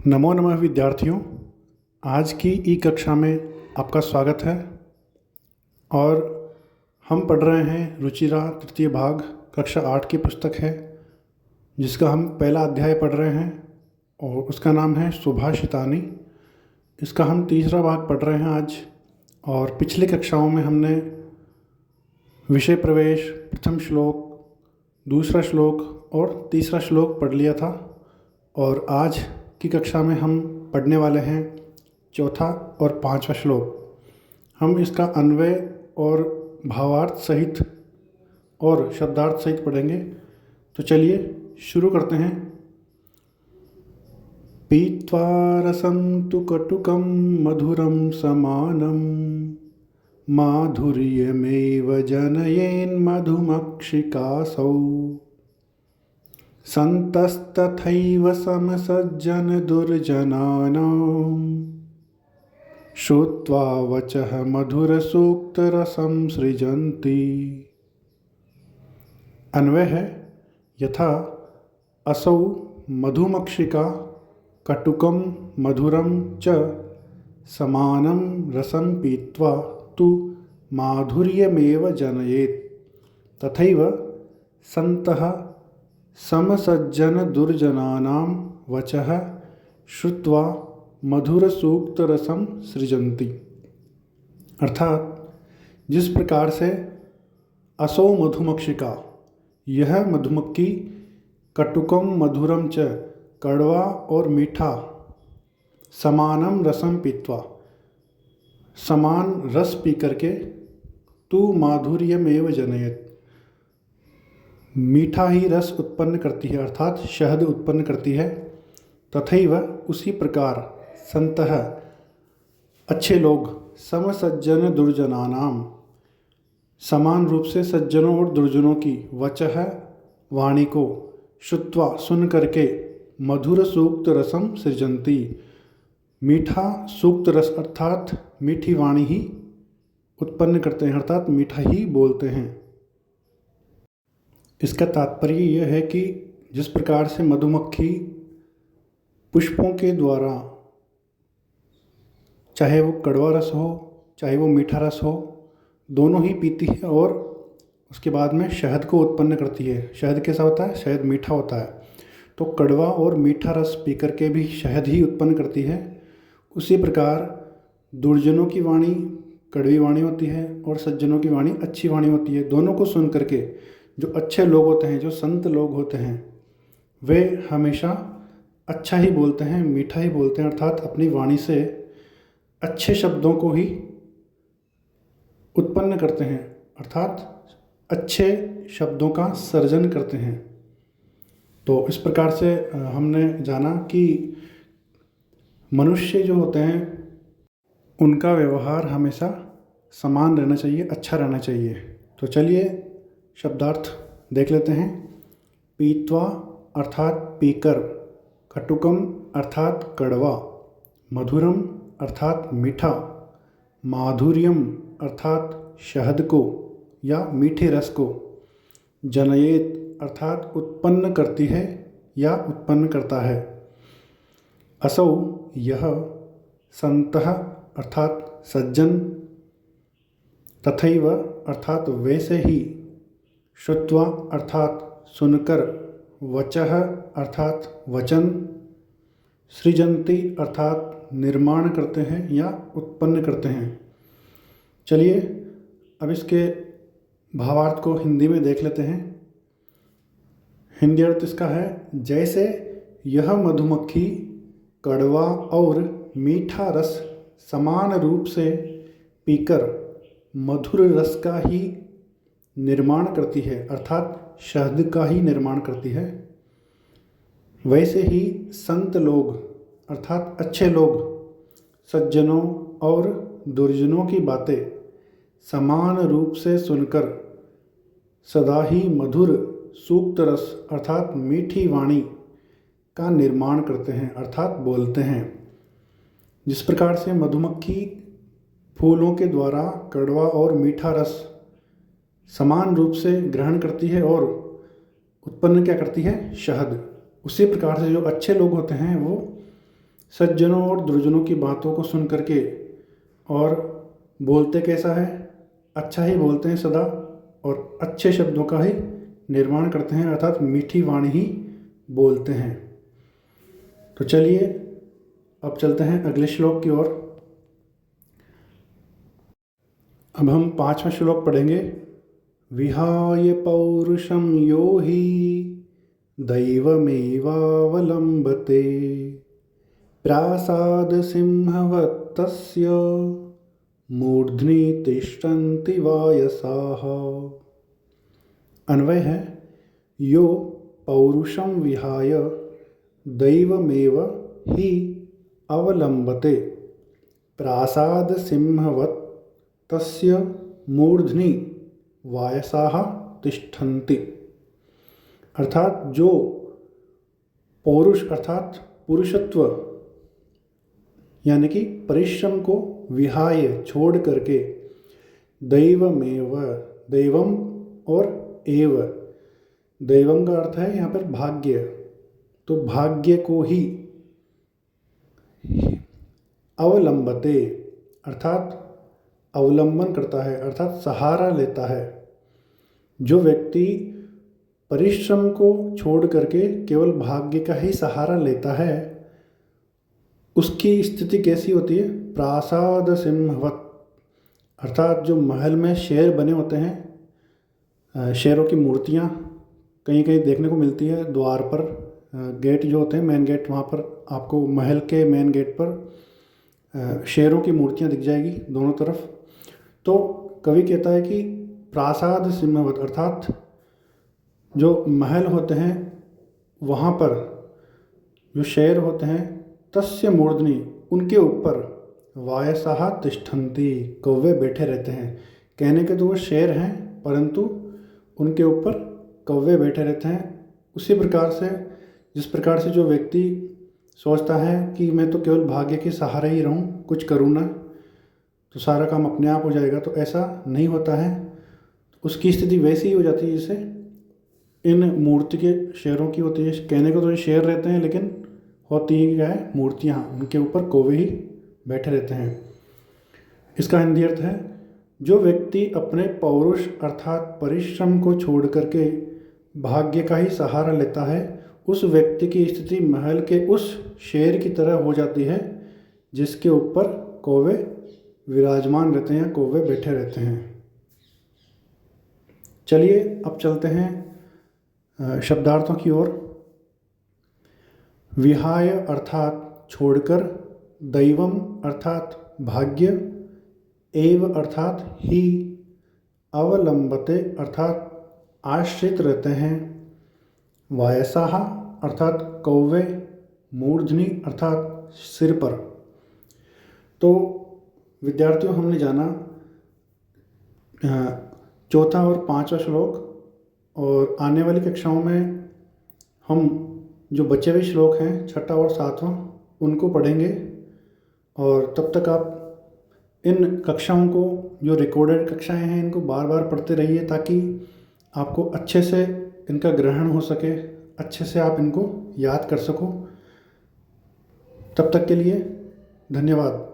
नमो नमः विद्यार्थियों। आज की ई कक्षा में आपका स्वागत है और हम पढ़ रहे हैं रुचिरा तृतीय भाग कक्षा 8 की पुस्तक है जिसका हम पहला अध्याय पढ़ रहे हैं और उसका नाम है सुभाषितानि। इसका हम तीसरा भाग पढ़ रहे हैं आज। और पिछली कक्षाओं में हमने विषय प्रवेश, प्रथम श्लोक, दूसरा श्लोक और तीसरा श्लोक पढ़ लिया था और आज की कक्षा में हम पढ़ने वाले हैं चौथा और पांचवा श्लोक। हम इसका अन्वय और भावार्थ सहित और शब्दार्थ सहित पढ़ेंगे। तो चलिए शुरू करते हैं। पीत्वा रसं तु कटुकं मधुरं समानं माधुर्यमेव जनयेन्मधुमक्षिकासौ सन्तस्तथैव समसज्जनदुर्जनानां श्रुत्वा वचः मधुरसूक्तरसं सृजन्ति। अन्वय है यथा असौ मधुमक्षिका कटुकं मधुरं च समानं रसं पीत्वा तु माधुर्यमेव जनयेत् तथैव सन्तः समसज्जनदुर्जनानां वचः श्रुत्वा मधुरसूक्तरसं सृजन्ति। अर्थात जिस प्रकार से असौ मधुमक्षिका, यह मधुमक्खी, कटुकम मधुरम च, कड़वा और मीठा, समानम रसम पीत्वा, समान रस पी करके, तु माधुर्यमेव जनयेत्, मीठा ही रस उत्पन्न करती है अर्थात शहद उत्पन्न करती है। तथैव उसी प्रकार संतः अच्छे लोग, समसज्जन दुर्जनानाम समान रूप से सज्जनों और दुर्जनों की, वचः वाणी को, श्रुत्वा सुन करके, मधुर सूक्त रसम सृजन्ति मीठा सूक्त रस अर्थात मीठी वाणी ही उत्पन्न करते हैं अर्थात मीठा ही बोलते हैं। इसका तात्पर्य यह है कि जिस प्रकार से मधुमक्खी पुष्पों के द्वारा, चाहे वो कड़वा रस हो चाहे वो मीठा रस हो, दोनों ही पीती है और उसके बाद में शहद को उत्पन्न करती है। शहद कैसा होता है? शहद मीठा होता है। तो कड़वा और मीठा रस पी करके भी शहद ही उत्पन्न करती है। उसी प्रकार दुर्जनों की वाणी कड़वी वाणी होती है और सज्जनों की वाणी अच्छी वाणी होती है। दोनों को सुन करके जो अच्छे लोग होते हैं, जो संत लोग होते हैं, वे हमेशा अच्छा ही बोलते हैं, मीठा ही बोलते हैं अर्थात अपनी वाणी से अच्छे शब्दों को ही उत्पन्न करते हैं अर्थात अच्छे शब्दों का सर्जन करते हैं। तो इस प्रकार से हमने जाना कि मनुष्य जो होते हैं उनका व्यवहार हमेशा समान रहना चाहिए, अच्छा रहना चाहिए। तो चलिए शब्दार्थ देख लेते हैं। पीत्वा अर्थात पीकर, कटुकम अर्थात कड़वा, मधुरम अर्थात मीठा, माधुर्यम अर्थात शहद को या मीठे रस को, जनयेत अर्थात उत्पन्न करती है या उत्पन्न करता है। असौ यह, संतः अर्थात सज्जन, तथैव अर्थात वैसे ही, श्रुत्वा अर्थात सुनकर, वचः अर्थात वचन, सृजन्ति अर्थात निर्माण करते हैं या उत्पन्न करते हैं। चलिए अब इसके भावार्थ को हिंदी में देख लेते हैं। हिंदी अर्थ इसका है, जैसे यह मधुमक्खी कड़वा और मीठा रस समान रूप से पीकर मधुर रस का ही निर्माण करती है अर्थात शहद का ही निर्माण करती है, वैसे ही संत लोग अर्थात अच्छे लोग सज्जनों और दुर्जनों की बातें समान रूप से सुनकर सदा ही मधुर सूक्त रस अर्थात मीठी वाणी का निर्माण करते हैं अर्थात बोलते हैं। जिस प्रकार से मधुमक्खी फूलों के द्वारा कड़वा और मीठा रस समान रूप से ग्रहण करती है और उत्पन्न क्या करती है? शहद। उसी प्रकार से जो अच्छे लोग होते हैं वो सज्जनों और दुर्जनों की बातों को सुन करके और बोलते कैसा है, अच्छा ही बोलते हैं सदा और अच्छे शब्दों का ही निर्माण करते हैं, अर्थात मीठी वाणी ही बोलते हैं। तो चलिए अब चलते हैं अगले श्लोक की ओर। अब हम 5वां श्लोक पढ़ेंगे। विहाय पौरुषं यो हि दैवमेवावलम्बते प्रासादसिंहवत्तस्य मूर्ध्नि तिष्ठन्ति वायसाः। अन्वय है, यो पौरुषं विहाय दैवमेव हि अवलम्बते प्रासादसिंहवत् तस्य मूर्ध्नि वायसाः तिष्ठन्ति। अर्थात जो पौरुष अर्थात पुरुषत्व यानी कि परिश्रम को विहाय छोड़ करके दैवमेव, दैवम और एव, दैवम का अर्थ है यहाँ पर भाग्य, तो भाग्य को ही अवलंबते अर्थात अवलंबन करता है, अर्थात सहारा लेता है। जो व्यक्ति परिश्रम को छोड़ करके केवल भाग्य का ही सहारा लेता है उसकी स्थिति कैसी होती है? प्रासाद सिंहवत, अर्थात जो महल में शेर बने होते हैं, शेरों की मूर्तियाँ कहीं कहीं देखने को मिलती है द्वार पर, गेट जो होते हैं मेन गेट, वहाँ पर आपको महल के मेन गेट पर शेरों की मूर्तियाँ दिख जाएगी दोनों तरफ। तो कवि कहता है कि प्रासाद सिंहवत अर्थात जो महल होते हैं वहाँ पर जो शेर होते हैं, तस्य मूर्धनि उनके ऊपर वायसाः तिष्ठन्ति कौवे बैठे रहते हैं। कहने के तो वो शेर हैं परंतु उनके ऊपर कौवे बैठे रहते हैं। उसी प्रकार से जिस प्रकार से जो व्यक्ति सोचता है कि मैं तो केवल भाग्य के सहारे ही रहूं, कुछ करूँ ना तो सारा काम अपने आप हो जाएगा, तो ऐसा नहीं होता है। उसकी स्थिति वैसी ही हो जाती है जैसे इन मूर्ति के शेरों की होती है। कहने को तो ये शेर रहते हैं लेकिन होती ही क्या है, मूर्तियाँ, उनके ऊपर कौवे ही बैठे रहते हैं। इसका हिंदी अर्थ है, जो व्यक्ति अपने पौरुष अर्थात परिश्रम को छोड़ करके भाग्य का ही सहारा लेता है उस व्यक्ति की स्थिति महल के उस शेर की तरह हो जाती है जिसके ऊपर कौवे विराजमान रहते हैं, कौवे बैठे रहते हैं। चलिए अब चलते हैं शब्दार्थों की ओर। विहाय अर्थात छोड़कर, दैवम अर्थात भाग्य, एव अर्थात ही, अवलंबते अर्थात आश्रित रहते हैं, वायसाः अर्थात कौवे, मूर्धनि अर्थात सिर पर। तो विद्यार्थियों, हमने जाना चौथा और 5वां श्लोक, और आने वाली कक्षाओं में हम जो बचे हुए श्लोक हैं 6वां और 7वां उनको पढ़ेंगे। और तब तक आप इन कक्षाओं को, जो रिकॉर्डेड कक्षाएं हैं, इनको बार बार पढ़ते रहिए ताकि आपको अच्छे से इनका ग्रहण हो सके, अच्छे से आप इनको याद कर सको। तब तक के लिए धन्यवाद।